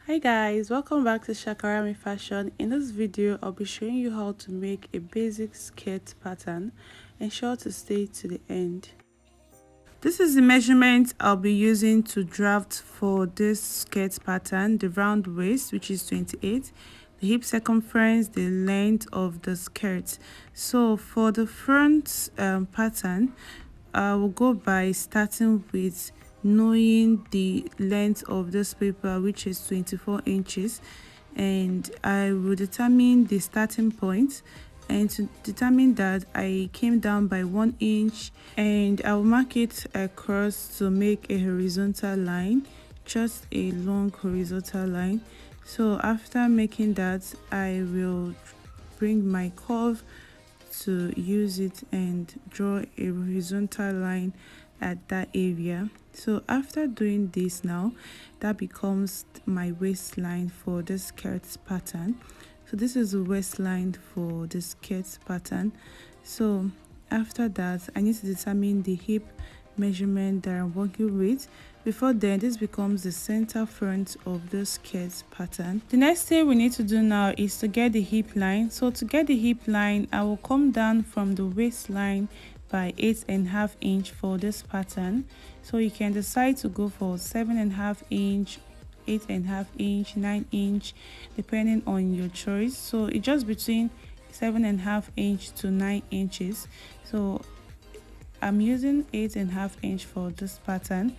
Hi guys, welcome back to Shakarami Fashion. In this video I'll be showing you how to make a basic skirt pattern. Ensure to stay to the end. This is the measurement I'll be using to draft for this skirt pattern: the round waist, which is 28, the hip circumference, the length of the skirt. So for the front pattern, I will go by starting with knowing the length of this paper, which is 24 inches, and I will determine the starting point. And to determine that, I came down by 1 inch, and I'll mark it across to make a horizontal line, just a long horizontal line. So after making that, I will bring my curve to use it and draw a horizontal line at that area. So after doing this, now that becomes my waistline for the skirt pattern. So this is the waistline for the skirt pattern. So after that, I need to determine the hip measurement that I'm working with. Before then, this becomes the center front of the skirt pattern. The next thing we need to do now is to get the hip line. So to get the hip line, I will come down from the waistline by 8.5 inch for this pattern. So you can decide to go for 7.5 inch, 8.5 inch, 9 inch, depending on your choice. So it's just between 7.5 inch to 9 inches. So I'm using 8.5 inch for this pattern.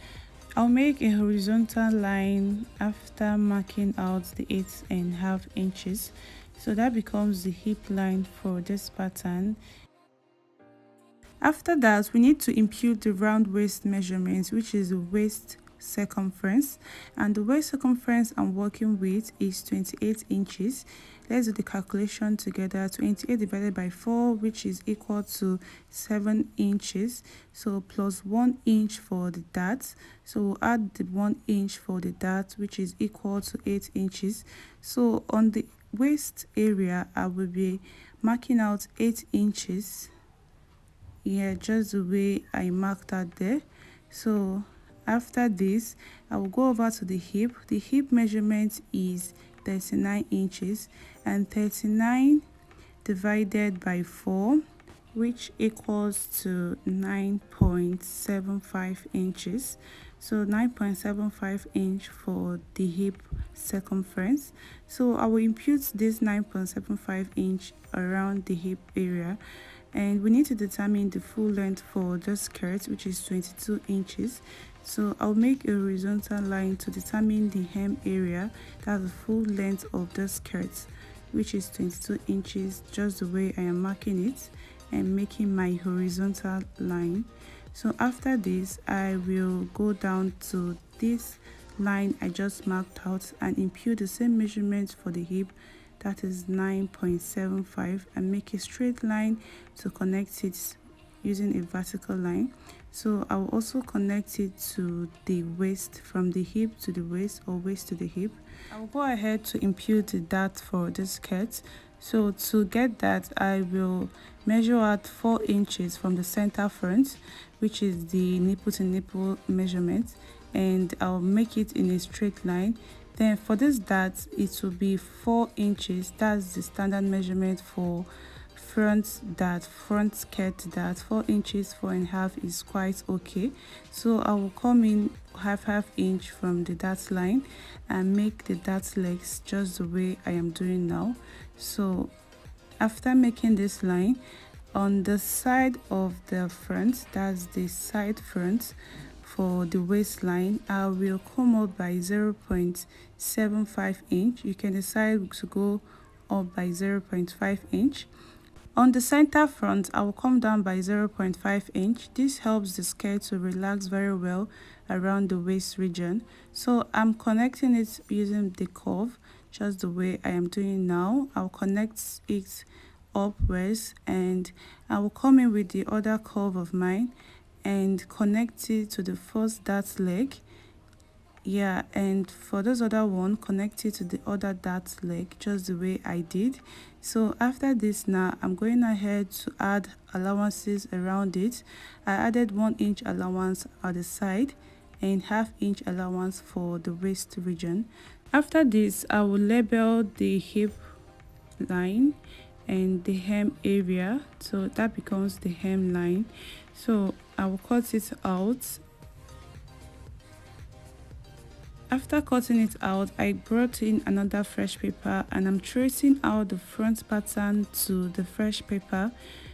I'll make a horizontal line after marking out the 8.5 inches. So that becomes the hip line for this pattern. After that, we need to impute the round waist measurements, which is the waist circumference, and the waist circumference I'm working with is 28 inches. Let's do the calculation together. 28 divided by 4, which is equal to 7 inches. So plus 1 inch for the dart. So we'll add the 1 inch for the dart, which is equal to 8 inches. So on the waist area, I will be marking out 8 inches. Yeah, just the way I marked that there. So after this, I will go over to the hip. The hip measurement is 39 inches, and 39 divided by 4, which equals to 9.75 inches. So 9.75 inch for the hip circumference. So I will impute this 9.75 inch around the hip area, and we need to determine the full length for the skirt, which is 22 inches. So I'll make a horizontal line to determine the hem area, that's the full length of the skirt, which is 22 inches, just the way I am marking it and making my horizontal line. So after this, I will go down to this line I just marked out and impute the same measurement for the hip, that is 9.75, and make a straight line to connect it using a vertical line. So I will also connect it to the waist, from the hip to the waist or waist to the hip. I will go ahead to impute the dart for this skirt. So to get that, I will measure out 4 inches from the center front, which is the nipple to nipple measurement, and I'll make it in a straight line. Then for this dart, it will be 4 inches. That's the standard measurement for front dart, front skirt dart. 4 inches, 4.5 is quite okay. So I will come in half inch from the dart line and make the dart legs just the way I am doing now. So after making this line, on the side of the front, that's the side front, for the waistline, I will come up by 0.75 inch. You can decide to go up by 0.5 inch. On the center front, I will come down by 0.5 inch. This helps the skirt to relax very well around the waist region. So I'm connecting it using the curve, just the way I am doing now. I'll connect it upwards, and I will come in with the other curve of mine and connect it to the first dart leg. Yeah, and for this other one, connect it to the other dart leg, just the way I did. So after this, now I'm going ahead to add allowances around it. I added 1 inch allowance at the side and half inch allowance for the waist region. After this, I will label the hip line and the hem area, so that becomes the hem line. So I will cut it out. After cutting it out, I brought in another fresh paper and I'm tracing out the front pattern to the fresh paper,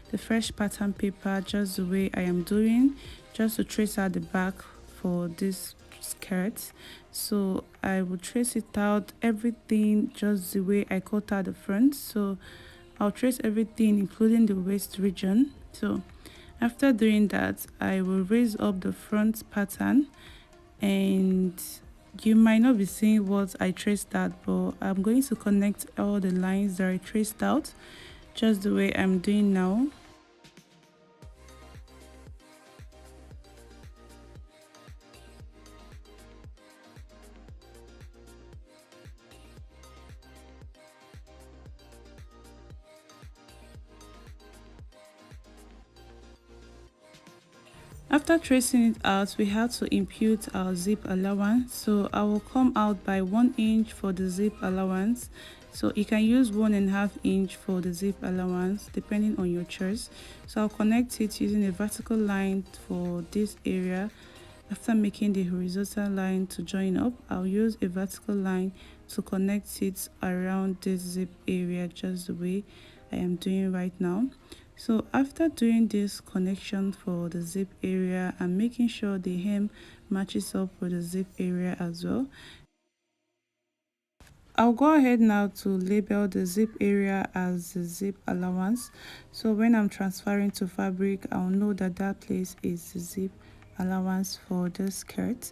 the fresh pattern paper, just the way I am doing, just to trace out the back for this skirt. So I will trace it out, everything just the way I cut out the front. So I'll trace everything including the waist region. So after doing that, I will raise up the front pattern, and you might not be seeing what I traced out, but I'm going to connect all the lines that I traced out just the way I'm doing now. After tracing it out, we have to impute our zip allowance. So I will come out by 1 inch for the zip allowance. So you can use 1.5 inch for the zip allowance depending on your choice. So I'll connect it using a vertical line for this area. After making the horizontal line to join up, I'll use a vertical line to connect it around this zip area just the way I am doing right now. So after doing this connection for the zip area and making sure the hem matches up with the zip area as well, I'll go ahead now to label the zip area as the zip allowance. So when I'm transferring to fabric, I'll know that that place is the zip allowance for the skirt.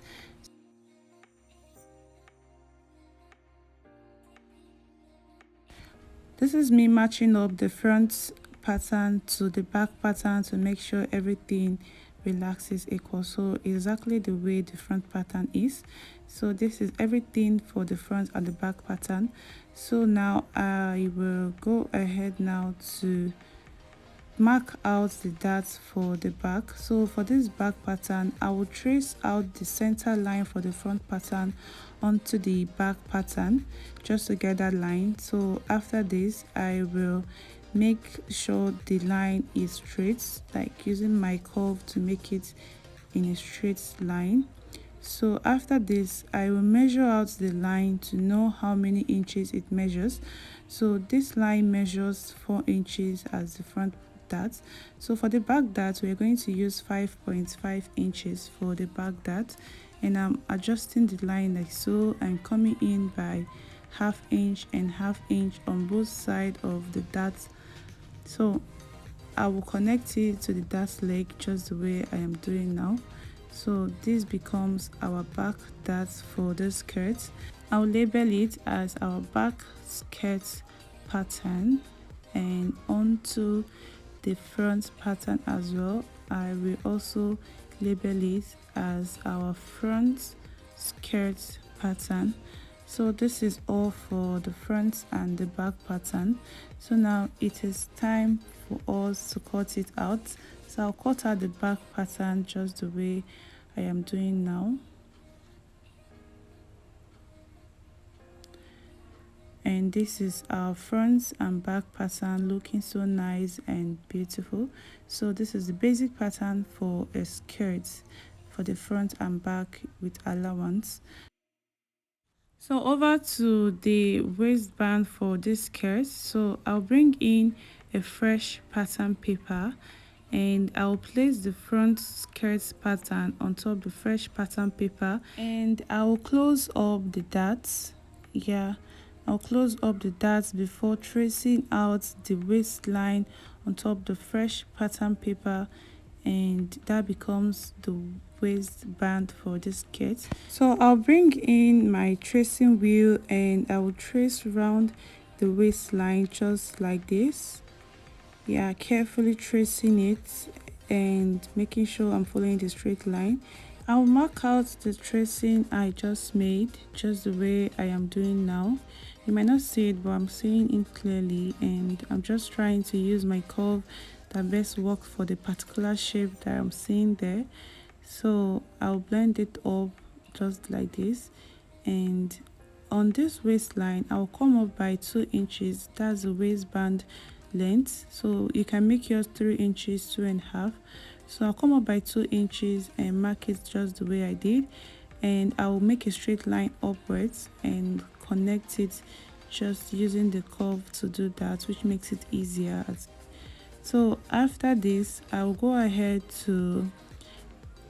This is me matching up the front pattern to the back pattern to make sure everything relaxes equal, so exactly the way the front pattern is. So this is everything for the front and the back pattern. So now I will go ahead now to mark out the dots for the back. So for this back pattern, I will trace out the center line for the front pattern onto the back pattern just to get that line. So after this, I will make sure the line is straight, like using my curve to make it in a straight line. So after this, I will measure out the line to know how many inches it measures. So this line measures 4 inches as the front dart. So for the back dart, we're going to use 5.5 inches for the back dart, and I'm adjusting the line like so. I'm coming in by ½ inch and ½ inch on both sides of the dart. So I will connect it to the dart leg just the way I am doing now. So this becomes our back dart for the skirt. I'll label it as our back skirt pattern, and onto the front pattern as well, I will also label it as our front skirt pattern. So this is all for the front and the back pattern. So now it is time for us to cut it out. So I'll cut out the back pattern just the way I am doing now. And this is our front and back pattern, looking so nice and beautiful. So this is the basic pattern for a skirt for the front and back with allowance. So over to the waistband for this skirt. So I'll bring in a fresh pattern paper, and I'll place the front skirt pattern on top the fresh pattern paper, and I'll close up the darts. Yeah, I'll close up the darts before tracing out the waistline on top the fresh pattern paper, and that becomes the waistband for this skirt. So I'll bring in my tracing wheel and I will trace around the waistline just like this. Yeah, carefully tracing it and making sure I'm following the straight line. I'll mark out the tracing I just made just the way I am doing now. You might not see it, but I'm seeing it clearly, and I'm just trying to use my curve that best works for the particular shape that I'm seeing there. So I'll blend it up just like this, and on this waistline, I'll come up by 2 inches. That's the waistband length. So you can make yours 3 inches, 2.5. So I'll come up by 2 inches and mark it just the way I did, and I'll make a straight line upwards and connect it just using the curve to do that, which makes it easier. So after this, I'll go ahead to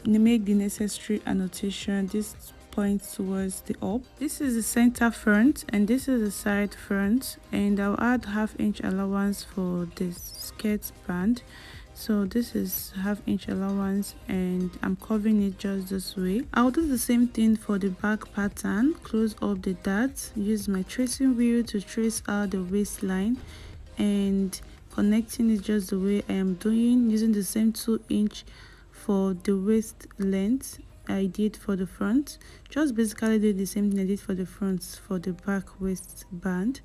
make the necessary annotation. This points towards the up. This is the center front and this is the side front, and I'll add 1/2 inch allowance for this skirt band. So this is 1/2 inch allowance and I'm curving it just this way. I'll do the same thing for the back pattern. Close up the dart, use my tracing wheel to trace out the waistline and connecting it just the way I am doing, using the same 2 inch for the waist length I did for the front. Just basically do the same thing I did for the front for the back waistband.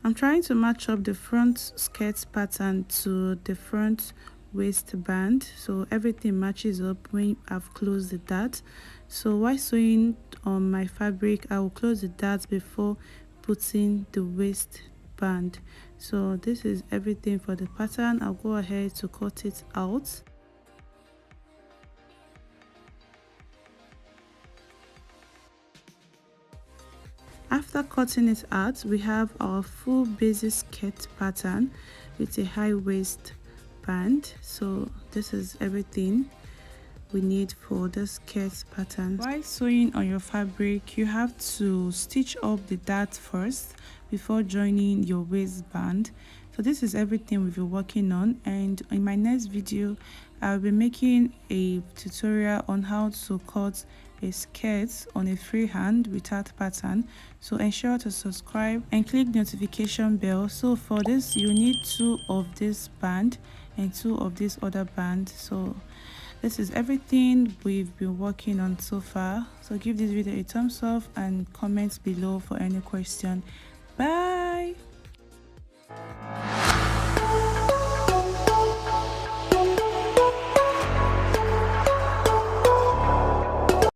I'm trying to match up the front skirt pattern to the front waistband, so everything matches up when I've closed the dart. So while sewing on my fabric, I will close the dart before putting the waistband. So this is everything for the pattern. I'll go ahead to cut it out. After cutting it out, we have our full basic skirt pattern with a high waist band. So this is everything we need for the skirt pattern. While sewing on your fabric, you have to stitch up the dart first before joining your waistband. So this is everything we've been working on, and in my next video I'll be making a tutorial on how to cut a skirt on a freehand without pattern. So ensure to subscribe and click notification bell. So for this you need 2 of this band and 2 of this other band. So this is everything we've been working on so far. So give this video a thumbs up and comment below for any question. Bye.